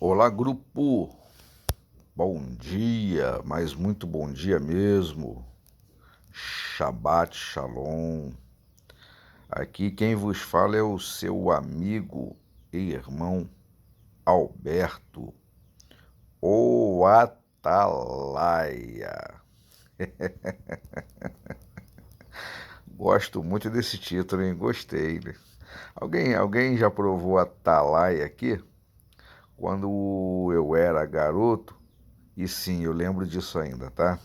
Olá, grupo. Bom dia, mas muito bom dia mesmo. Shabbat Shalom. Aqui quem vos fala é o seu amigo e irmão Alberto, o Atalaia. Gosto muito desse título, hein? Gostei, né? Alguém já provou Atalaia aqui? Quando eu era garoto, e sim, eu lembro disso ainda, tá?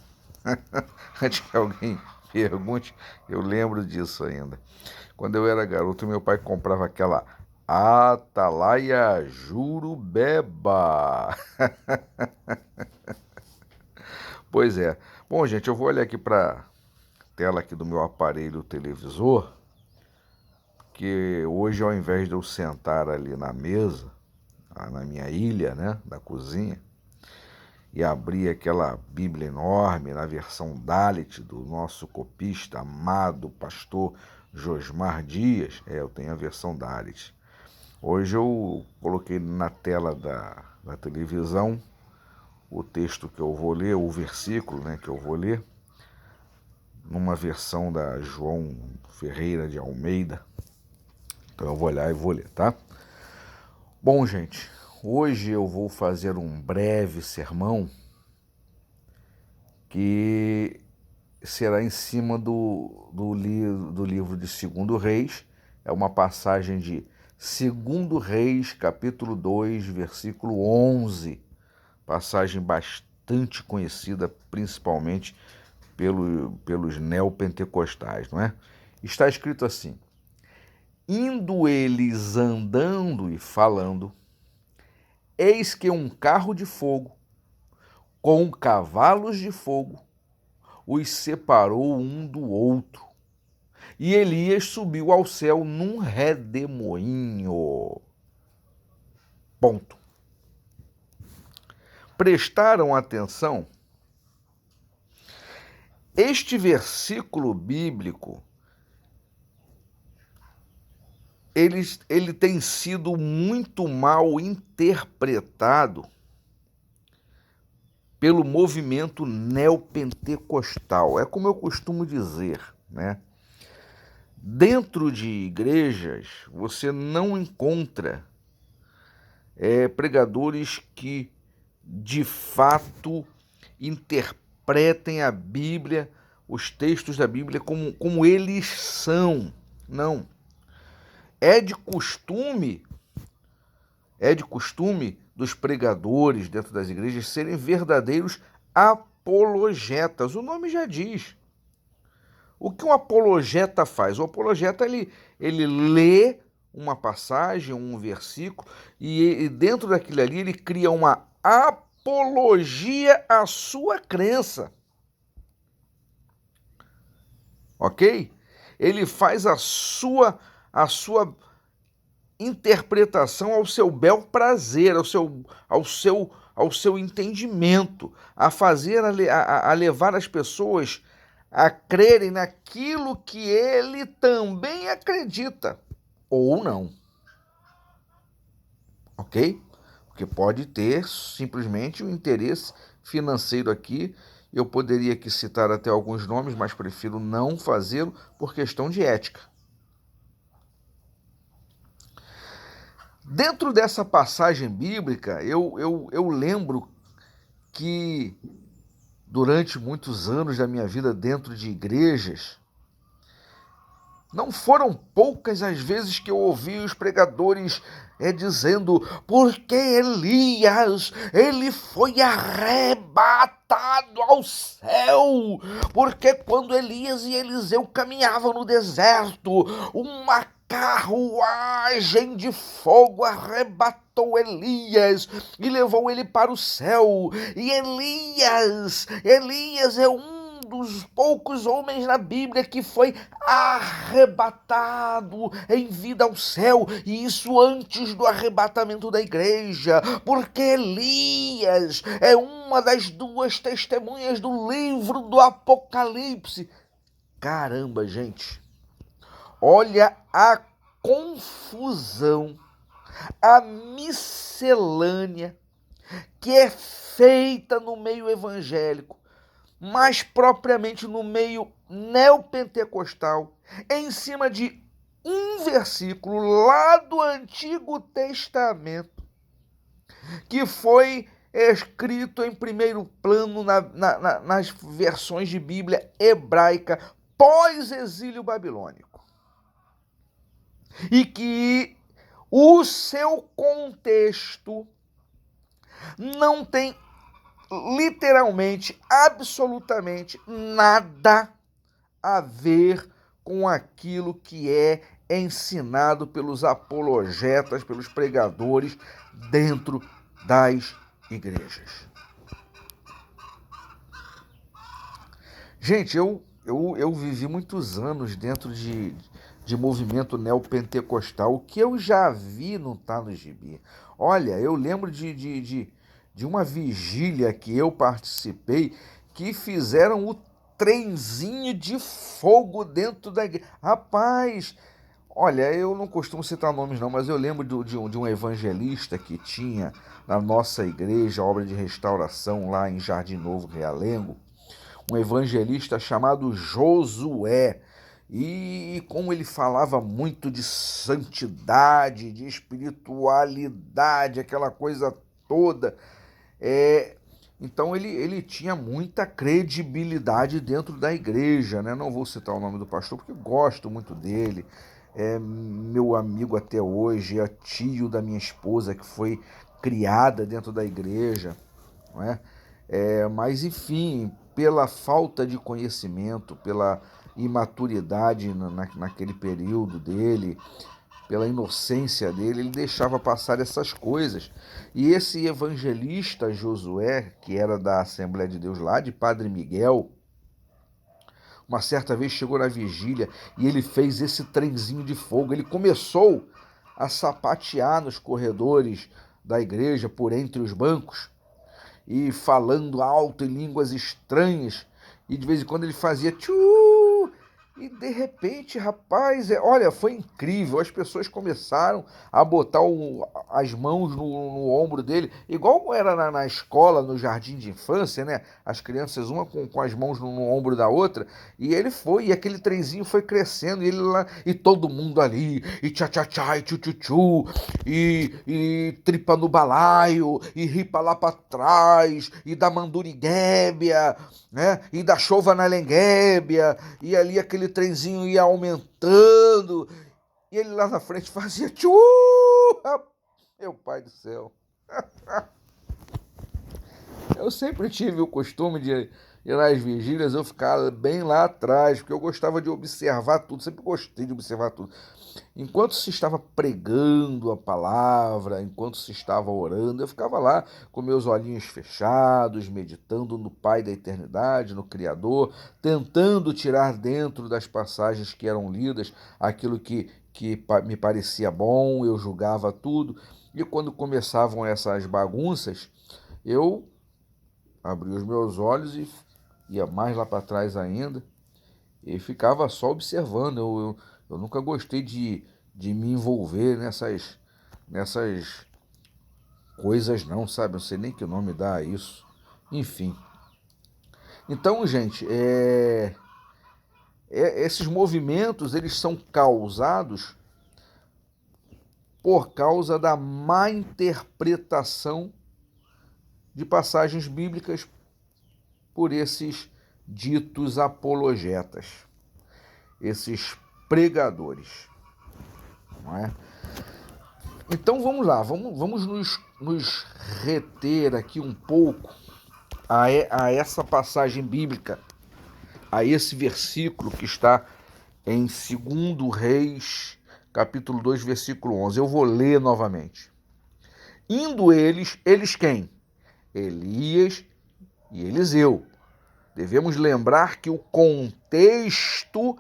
Antes que alguém pergunte, eu lembro disso ainda. Quando eu era garoto, meu pai comprava aquela Atalaia Jurubeba. Pois é. Bom, gente, eu vou olhar aqui para a tela aqui do meu aparelho televisor, que hoje, ao invés de eu sentar ali na mesa, na minha ilha, né, da cozinha, e abrir aquela Bíblia enorme na versão Dalit do nosso copista amado pastor Josmar Dias. Eu tenho a versão Dalit. Hoje eu coloquei na tela da televisão o texto que eu vou ler, o versículo, né, que eu vou ler, numa versão da João Ferreira de Almeida. Então eu vou olhar e vou ler, tá? Bom, gente, hoje eu vou fazer um breve sermão que será em cima do livro de 2 Reis. É uma passagem de 2 Reis, capítulo 2, versículo 11. Passagem bastante conhecida, principalmente pelos neopentecostais, não é? Está escrito assim: indo eles andando e falando, eis que um carro de fogo, com cavalos de fogo, os separou um do outro. E Elias subiu ao céu num redemoinho. Ponto. Prestaram atenção? Este versículo bíblico, ele tem sido muito mal interpretado pelo movimento neopentecostal. É como eu costumo dizer, né? Dentro de igrejas, você não encontra pregadores que, de fato, interpretem a Bíblia, os textos da Bíblia, como eles são. Não. É de costume dos pregadores dentro das igrejas serem verdadeiros apologetas. O nome já diz. O que um apologeta faz? O apologeta, ele lê uma passagem, um versículo, e dentro daquilo ali ele cria uma apologia à sua crença. Ok? Ele faz a sua interpretação ao seu bel prazer, ao seu entendimento, a levar as pessoas a crerem naquilo que ele também acredita, ou não. Ok? Porque pode ter simplesmente um interesse financeiro aqui. Eu poderia aqui citar até alguns nomes, mas prefiro não fazê-lo por questão de ética. Dentro dessa passagem bíblica, eu lembro que durante muitos anos da minha vida dentro de igrejas, não foram poucas as vezes que eu ouvi os pregadores dizendo: porque Elias, ele foi arrebatado ao céu, porque quando Elias e Eliseu caminhavam no deserto, uma carruagem de fogo arrebatou Elias e levou ele para o céu. E Elias é dos poucos homens na Bíblia que foi arrebatado em vida ao céu, e isso antes do arrebatamento da igreja, porque Elias é uma das duas testemunhas do livro do Apocalipse. Caramba, gente, olha a confusão, a miscelânea que é feita no meio evangélico, mais propriamente no meio neopentecostal, em cima de um versículo lá do Antigo Testamento, que foi escrito em primeiro plano nas versões de Bíblia hebraica pós-exílio babilônico. E que o seu contexto não tem literalmente, absolutamente nada a ver com aquilo que é ensinado pelos apologetas, pelos pregadores dentro das igrejas. Gente, eu vivi muitos anos dentro de movimento neopentecostal. O que eu já vi não está no gibi. Olha, eu lembro de uma vigília que eu participei que fizeram o trenzinho de fogo dentro da igreja. Rapaz, olha, eu não costumo citar nomes não, mas eu lembro de um evangelista que tinha na nossa igreja, obra de restauração lá em Jardim Novo, Realengo, um evangelista chamado Josué. E como ele falava muito de santidade, de espiritualidade, aquela coisa toda, então ele tinha muita credibilidade dentro da igreja, né? Não vou citar o nome do pastor porque gosto muito dele, é meu amigo até hoje, é tio da minha esposa que foi criada dentro da igreja, não é? Mas enfim, pela falta de conhecimento, pela imaturidade naquele período dele, pela inocência dele, ele deixava passar essas coisas. E esse evangelista Josué, que era da Assembleia de Deus lá de Padre Miguel, uma certa vez chegou na vigília e ele fez esse trenzinho de fogo. Ele começou a sapatear nos corredores da igreja, por entre os bancos, e falando alto em línguas estranhas. E de vez em quando ele fazia tchu. E de repente, rapaz, olha, foi incrível. As pessoas começaram a botar as mãos no ombro dele, igual era na escola, no jardim de infância, né? As crianças, uma com as mãos no ombro da outra, e ele foi, e aquele trenzinho foi crescendo, e ele lá, e todo mundo ali, e tchá-tchá-tchá, e tchu-tchu-tchu, e tripa no balaio, e ripa lá pra trás, e da manduriguébia, né? E da chova na lenguébia, e ali aquele trenzinho ia aumentando, e ele lá na frente fazia tchu! Meu pai do céu. Eu sempre tive o costume de ir nas vigílias, eu ficar bem lá atrás, porque eu gostava de observar tudo, sempre gostei de observar tudo. Enquanto se estava pregando a palavra, enquanto se estava orando, eu ficava lá com meus olhinhos fechados, meditando no Pai da eternidade, no Criador, tentando tirar dentro das passagens que eram lidas aquilo que me parecia bom, eu julgava tudo. E quando começavam essas bagunças, eu abria os meus olhos e ia mais lá para trás ainda e ficava só observando. Eu nunca gostei de me envolver nessas coisas não, sabe? Não sei nem que nome dá a isso. Enfim. Então, gente, esses movimentos, eles são causados por causa da má interpretação de passagens bíblicas por esses ditos apologetas, esses pregadores, não é? Então vamos lá, vamos nos reter aqui um pouco a essa passagem bíblica, a esse versículo que está em 2 Reis, capítulo 2, versículo 11. Eu vou ler novamente. Indo eles quem? Elias e Eliseu. Devemos lembrar que o contexto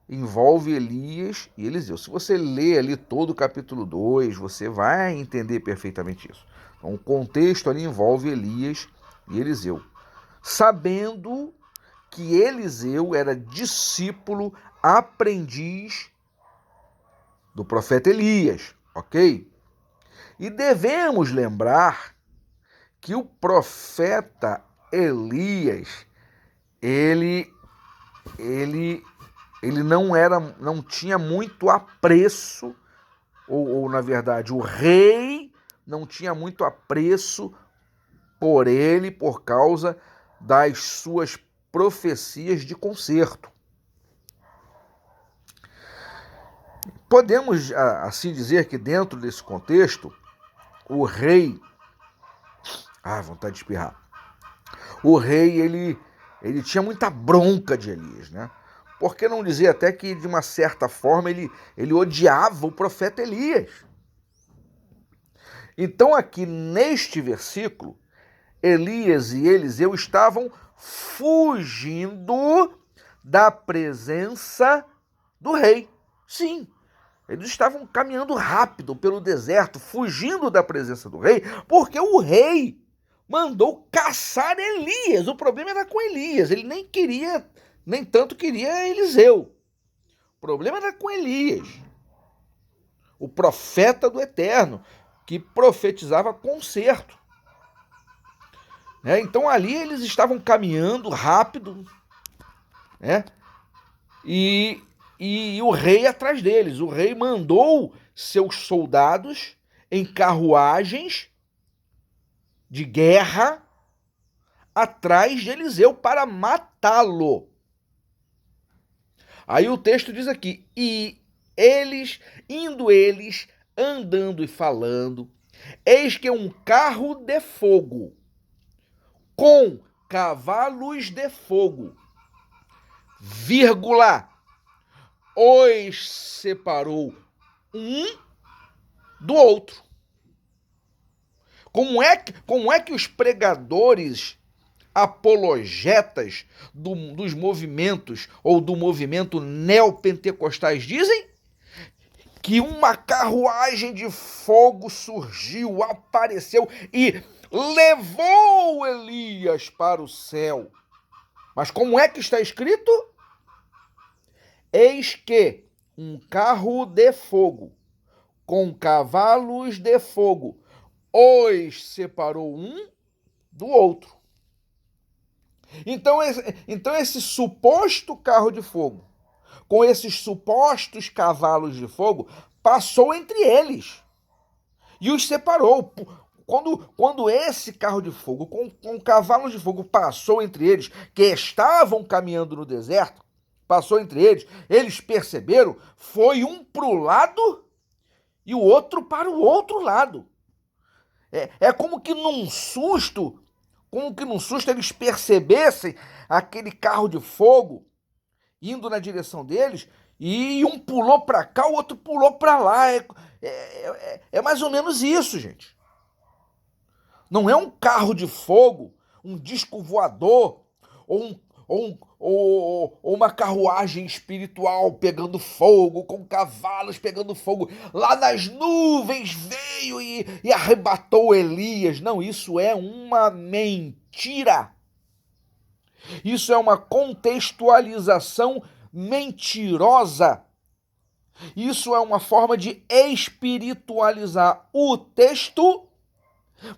envolve Elias e Eliseu. Se você ler ali todo o capítulo 2, você vai entender perfeitamente isso. Então, o contexto ali envolve Elias e Eliseu. Sabendo que Eliseu era discípulo, aprendiz do profeta Elias, ok? E devemos lembrar que o profeta Elias, ele não tinha muito apreço, ou na verdade o rei não tinha muito apreço por ele por causa das suas profecias de conserto. Podemos assim dizer que dentro desse contexto, o rei... vontade de espirrar. O rei, ele tinha muita bronca de Elias, né? Por que não dizer até que, de uma certa forma, ele odiava o profeta Elias? Então, aqui neste versículo, Elias e Eliseu estavam fugindo da presença do rei. Sim, eles estavam caminhando rápido pelo deserto, fugindo da presença do rei, porque o rei mandou caçar Elias. O problema era com Elias, ele nem tanto queria Eliseu. O problema era com Elias, o profeta do Eterno, que profetizava conserto. Então ali eles estavam caminhando rápido, né? E o rei atrás deles. O rei mandou seus soldados em carruagens de guerra atrás de Eliseu para matá-lo. Aí o texto diz aqui, e eles, andando e falando, eis que um carro de fogo, com cavalos de fogo, os separou um do outro. Como é que os pregadores apologetas dos movimentos ou do movimento neopentecostais dizem? Que uma carruagem de fogo surgiu, apareceu e levou Elias para o céu. Mas como é que está escrito? Eis que um carro de fogo, com cavalos de fogo, os separou um do outro. Então esse suposto carro de fogo, com esses supostos cavalos de fogo, passou entre eles e os separou. Quando esse carro de fogo, com cavalos de fogo, passou entre eles, que estavam caminhando no deserto, passou entre eles perceberam, foi um para o lado e o outro para o outro lado. É como que num susto eles percebessem aquele carro de fogo indo na direção deles e um pulou para cá, o outro pulou para lá. É mais ou menos isso, gente. Não é um carro de fogo, um disco voador ou uma carruagem espiritual pegando fogo, com cavalos pegando fogo. Lá nas nuvens veio e arrebatou Elias. Não, isso é uma mentira. Isso é uma contextualização mentirosa. Isso é uma forma de espiritualizar o texto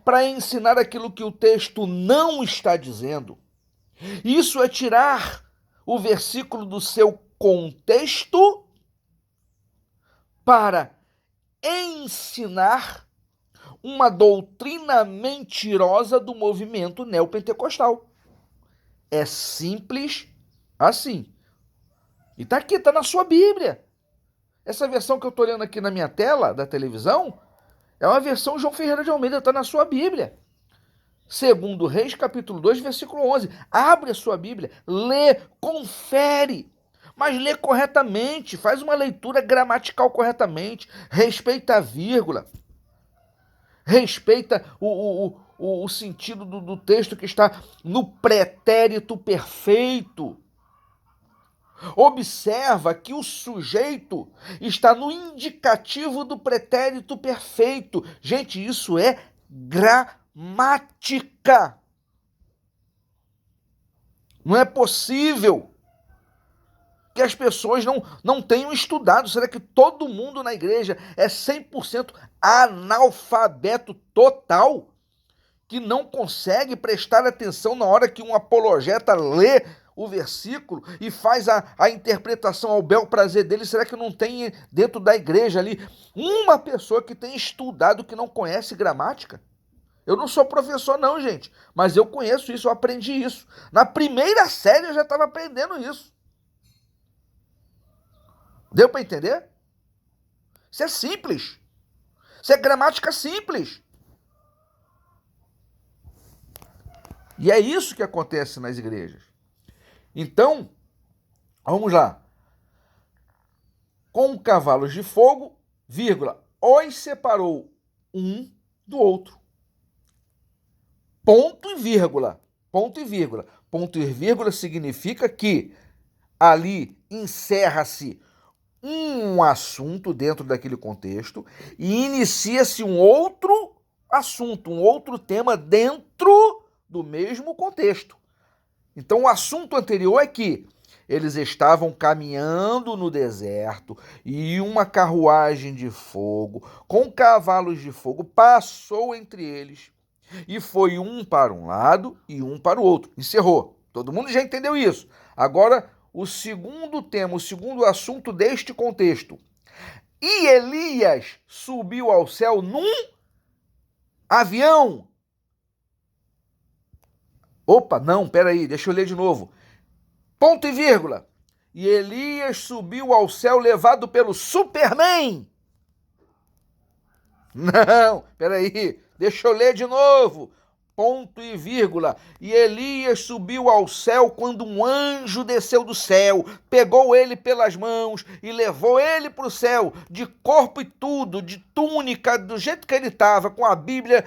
para ensinar aquilo que o texto não está dizendo. Isso é tirar o versículo do seu contexto para ensinar uma doutrina mentirosa do movimento neopentecostal. É simples assim. E está aqui, está na sua Bíblia. Essa versão que eu estou olhando aqui na minha tela da televisão é uma versão João Ferreira de Almeida, está na sua Bíblia. 2 Reis, capítulo 2, versículo 11. Abre a sua Bíblia, lê, confere, mas lê corretamente, faz uma leitura gramatical corretamente, respeita a vírgula, respeita o sentido do texto que está no pretérito perfeito. Observa que o sujeito está no indicativo do pretérito perfeito. Gente, isso é gramática. Não é possível que as pessoas não tenham estudado. Será que todo mundo na igreja é 100% analfabeto total? que não consegue prestar atenção na hora que um apologeta lê o versículo e faz a interpretação ao bel prazer dele? Será que não tem dentro da igreja ali uma pessoa que tem estudado, que não conhece gramática? Eu não sou professor não, gente, mas eu conheço isso, eu aprendi isso. Na primeira série eu já estava aprendendo isso. Deu para entender? Isso é simples. Isso é gramática simples. E é isso que acontece nas igrejas. Então, vamos lá. Com cavalos de fogo, vírgula, os separou um do outro. Ponto e vírgula. Ponto e vírgula. Ponto e vírgula significa que ali encerra-se um assunto dentro daquele contexto e inicia-se um outro assunto, um outro tema dentro do mesmo contexto. Então, o assunto anterior é que eles estavam caminhando no deserto e uma carruagem de fogo com cavalos de fogo passou entre eles e foi um para um lado e um para o outro. Encerrou. Todo mundo já entendeu isso. Agora, o segundo tema, o segundo assunto deste contexto. E Elias subiu ao céu num avião. Opa, não, peraí, deixa eu ler de novo. Ponto e vírgula. E Elias subiu ao céu levado pelo Superman. Não, peraí, deixa eu ler de novo. Ponto e vírgula. E Elias subiu ao céu quando um anjo desceu do céu, pegou ele pelas mãos e levou ele para o céu, de corpo e tudo, de túnica, do jeito que ele estava, com a Bíblia,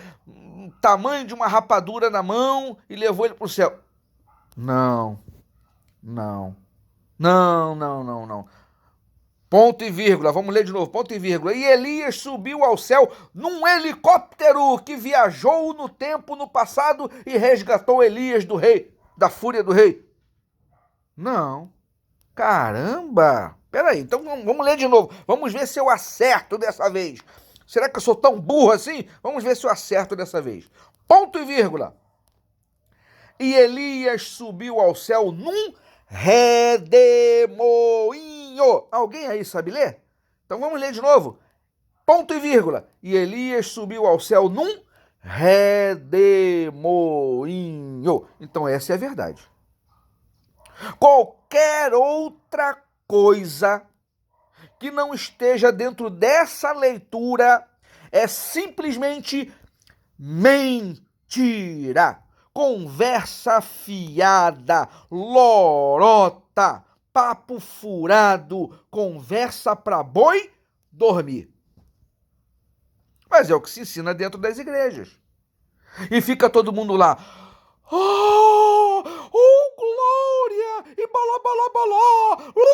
tamanho de uma rapadura na mão, e levou ele para o céu. Não. Ponto e vírgula, vamos ler de novo, ponto e vírgula. E Elias subiu ao céu num helicóptero que viajou no tempo, no passado, e resgatou Elias do rei, da fúria do rei. Não. Caramba! Peraí, então vamos ler de novo. Vamos ver se eu acerto dessa vez. Será que eu sou tão burro assim? Vamos ver se eu acerto dessa vez. Ponto e vírgula. E Elias subiu ao céu num redemoinho. Alguém aí sabe ler? Então vamos ler de novo. Ponto e vírgula. E Elias subiu ao céu num redemoinho. Então essa é a verdade. Qualquer outra coisa que não esteja dentro dessa leitura é simplesmente mentira. Conversa fiada, lorota, papo furado, conversa pra boi dormir. Mas é o que se ensina dentro das igrejas. E fica todo mundo lá, oh, glória, e balá, balá, balá, oh,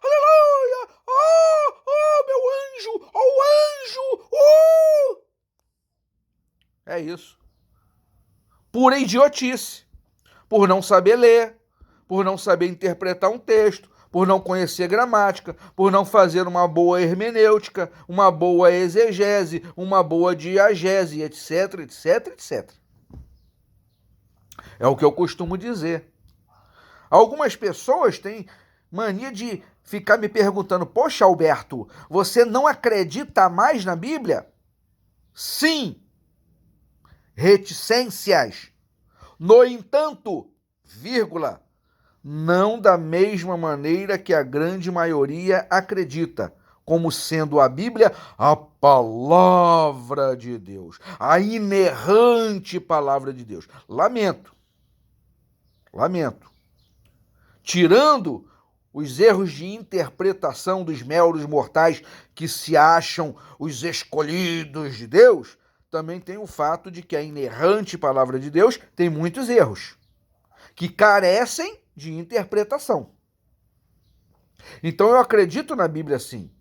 aleluia, oh, meu anjo, oh, anjo, É isso. Pura idiotice, por não saber ler, por não saber interpretar um texto, por não conhecer gramática, por não fazer uma boa hermenêutica, uma boa exegese, uma boa diagese, etc, etc, etc. É o que eu costumo dizer. Algumas pessoas têm mania de ficar me perguntando, poxa, Alberto, você não acredita mais na Bíblia? Sim. Reticências. No entanto, vírgula, não da mesma maneira que a grande maioria acredita, como sendo a Bíblia a palavra de Deus, a inerrante palavra de Deus. Lamento. Tirando os erros de interpretação dos meros mortais que se acham os escolhidos de Deus, também tem o fato de que a inerrante palavra de Deus tem muitos erros, que carecem de interpretação. Então eu acredito na Bíblia assim.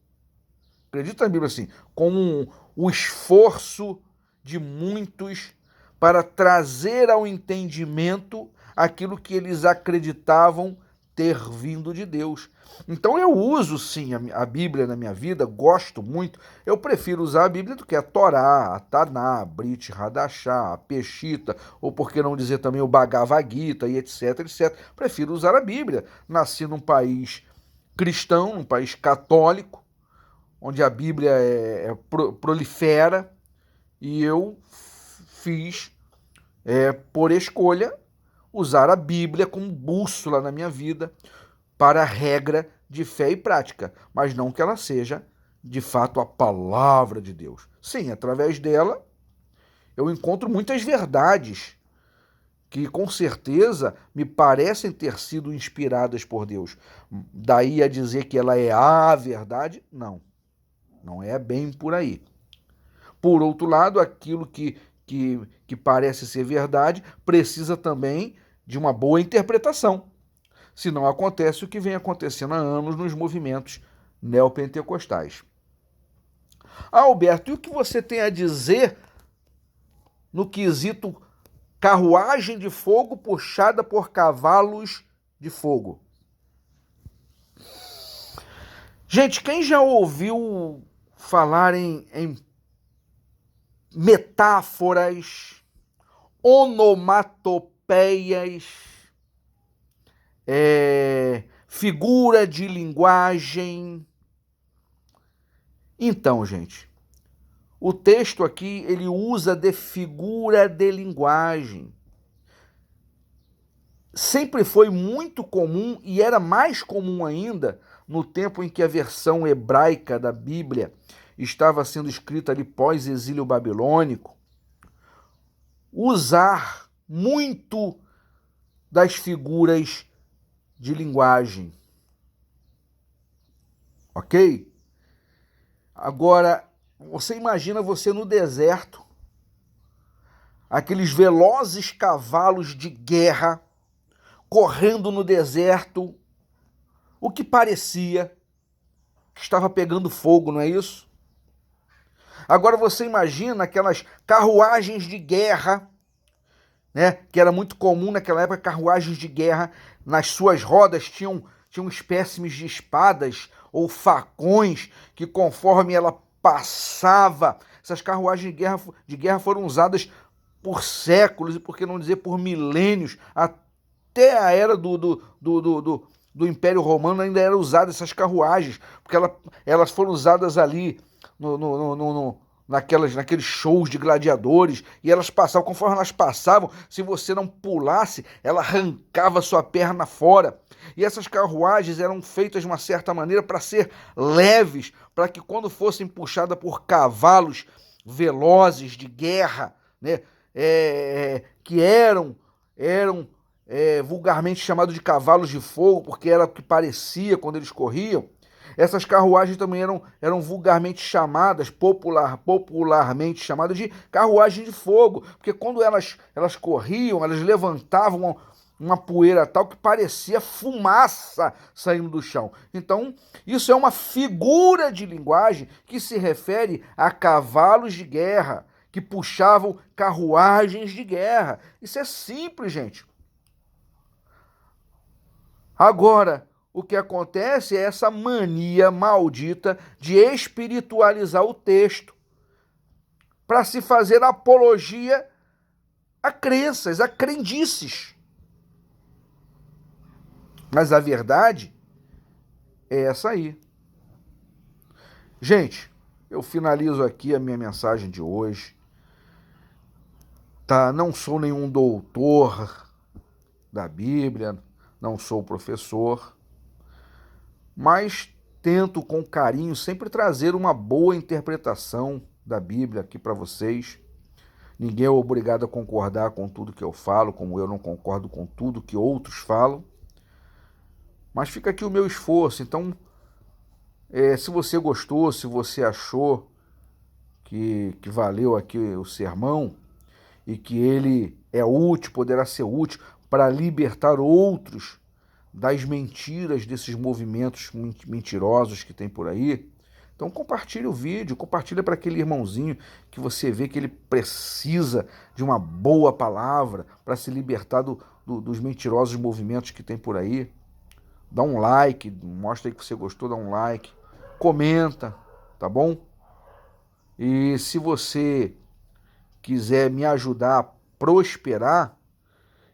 Com o esforço de muitos para trazer ao entendimento aquilo que eles acreditavam ter vindo de Deus. Então eu uso sim a Bíblia na minha vida, gosto muito. Eu prefiro usar a Bíblia do que a Torá, a Taná, a Brit Hadashah, a Peshita, ou por que não dizer também o Bhagavad Gita e etc, etc. Prefiro usar a Bíblia. Nasci num país cristão, num país católico, onde a Bíblia prolifera, e eu fiz, por escolha, usar a Bíblia como bússola na minha vida para a regra de fé e prática, mas não que ela seja, de fato, a palavra de Deus. Sim, através dela eu encontro muitas verdades que com certeza me parecem ter sido inspiradas por Deus. Daí a dizer que ela é a verdade, não. Não é bem por aí. Por outro lado, aquilo que parece ser verdade precisa também de uma boa interpretação. Se não acontece o que vem acontecendo há anos nos movimentos neopentecostais. Alberto, e o que você tem a dizer no quesito carruagem de fogo puxada por cavalos de fogo? Gente, quem já ouviu falar em metáforas, onomatopeias, figura de linguagem? Então, gente, o texto aqui ele usa de figura de linguagem. Sempre foi muito comum e era mais comum ainda no tempo em que a versão hebraica da Bíblia estava sendo escrita ali pós-exílio babilônico, usar muito das figuras de linguagem. Ok? Agora, você imagina você no deserto, aqueles velozes cavalos de guerra correndo no deserto, o que parecia que estava pegando fogo, não é isso? Agora você imagina aquelas carruagens de guerra, né, que era muito comum naquela época, carruagens de guerra, nas suas rodas tinham espécimes de espadas ou facões que conforme ela passava, essas carruagens de guerra foram usadas por séculos, e por que não dizer por milênios, até a era do Império Romano ainda eram usadas essas carruagens, porque elas foram usadas ali naqueles shows de gladiadores, e elas passavam, conforme elas passavam, se você não pulasse, ela arrancava sua perna fora. E essas carruagens eram feitas de uma certa maneira para ser leves, para que quando fossem puxadas por cavalos velozes de guerra, né, que eram vulgarmente chamados de cavalos de fogo, porque era o que parecia quando eles corriam. Essas carruagens também eram vulgarmente chamadas, popularmente chamadas de carruagem de fogo, porque quando elas corriam, elas levantavam uma poeira tal que parecia fumaça saindo do chão. Então, isso é uma figura de linguagem que se refere a cavalos de guerra, que puxavam carruagens de guerra. Isso é simples, gente. Agora, o que acontece é essa mania maldita de espiritualizar o texto para se fazer apologia a crenças, a crendices. Mas a verdade é essa aí. Gente, eu finalizo aqui a minha mensagem de hoje. Tá? Não sou nenhum doutor da Bíblia, não sou professor, mas tento com carinho sempre trazer uma boa interpretação da Bíblia aqui para vocês. Ninguém é obrigado a concordar com tudo que eu falo, como eu não concordo com tudo que outros falam. Mas fica aqui o meu esforço. Então, se você gostou, se você achou que valeu aqui o sermão e que ele é útil, poderá ser útil para libertar outros das mentiras desses movimentos mentirosos que tem por aí, então compartilhe o vídeo, compartilha para aquele irmãozinho que você vê que ele precisa de uma boa palavra para se libertar dos mentirosos movimentos que tem por aí. dá um like, mostra aí que você gostou, dá um like, comenta, tá bom? E se você quiser me ajudar a prosperar,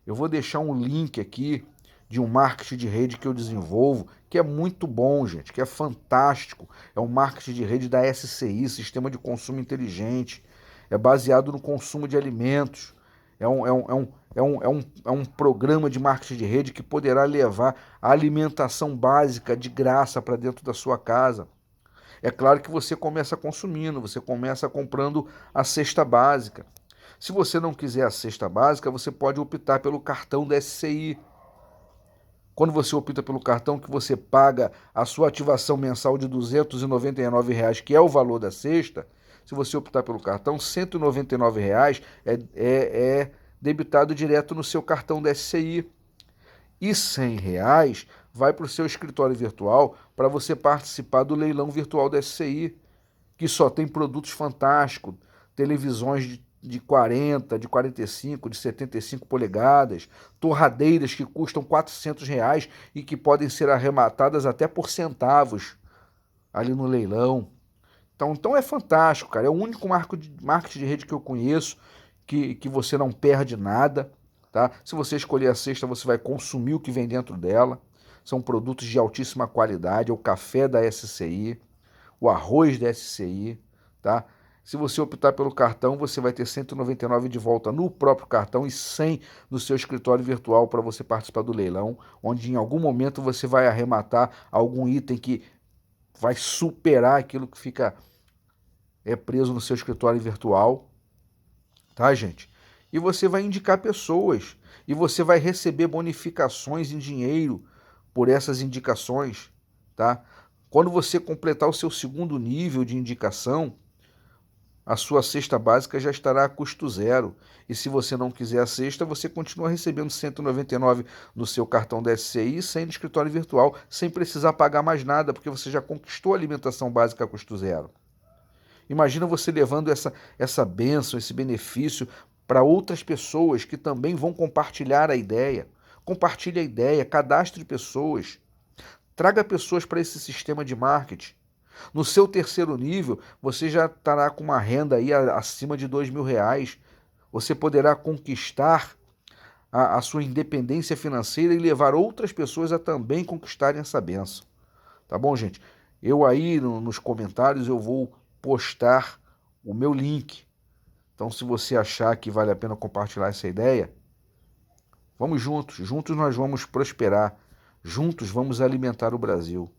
eu vou deixar um link aqui de um marketing de rede que eu desenvolvo, que é muito bom, gente, que é fantástico. É um marketing de rede da SCI, Sistema de Consumo Inteligente. É baseado no consumo de alimentos. É um programa de marketing de rede que poderá levar a alimentação básica de graça para dentro da sua casa. É claro que você começa consumindo, você começa comprando a cesta básica. Se você não quiser a cesta básica, você pode optar pelo cartão da SCI. Quando você opta pelo cartão, que você paga a sua ativação mensal de R$ 299, que é o valor da cesta, se você optar pelo cartão, R$ 199 é debitado direto no seu cartão da SCI. E R$ 100 vai para o seu escritório virtual para você participar do leilão virtual da SCI, que só tem produtos fantásticos, televisões de 40, de 45, de 75 polegadas, torradeiras que custam R$ 400 e que podem ser arrematadas até por centavos ali no leilão. Então é fantástico, cara. É o único marketing de rede que eu conheço que você não perde nada. Tá? Se você escolher a cesta, você vai consumir o que vem dentro dela. São produtos de altíssima qualidade, é o café da SCI, o arroz da SCI, tá? Se você optar pelo cartão, você vai ter 199 de volta no próprio cartão e 100 no seu escritório virtual para você participar do leilão, onde em algum momento você vai arrematar algum item que vai superar aquilo que fica preso no seu escritório virtual, tá, gente? E você vai indicar pessoas e você vai receber bonificações em dinheiro por essas indicações, tá? Quando você completar o seu segundo nível de indicação, a sua cesta básica já estará a custo zero. E se você não quiser a cesta, você continua recebendo 199 no seu cartão da SCI sem no escritório virtual, sem precisar pagar mais nada, porque você já conquistou a alimentação básica a custo zero. Imagina você levando essa bênção, esse benefício para outras pessoas que também vão compartilhar a ideia. Compartilhe a ideia, cadastre pessoas. Traga pessoas para esse sistema de marketing. No seu terceiro nível, você já estará com uma renda aí acima de R$ 2.000. Você poderá conquistar a sua independência financeira e levar outras pessoas a também conquistarem essa benção. Tá bom, gente? Eu aí nos comentários eu vou postar o meu link. Então, se você achar que vale a pena compartilhar essa ideia, vamos juntos. Juntos nós vamos prosperar. Juntos vamos alimentar o Brasil.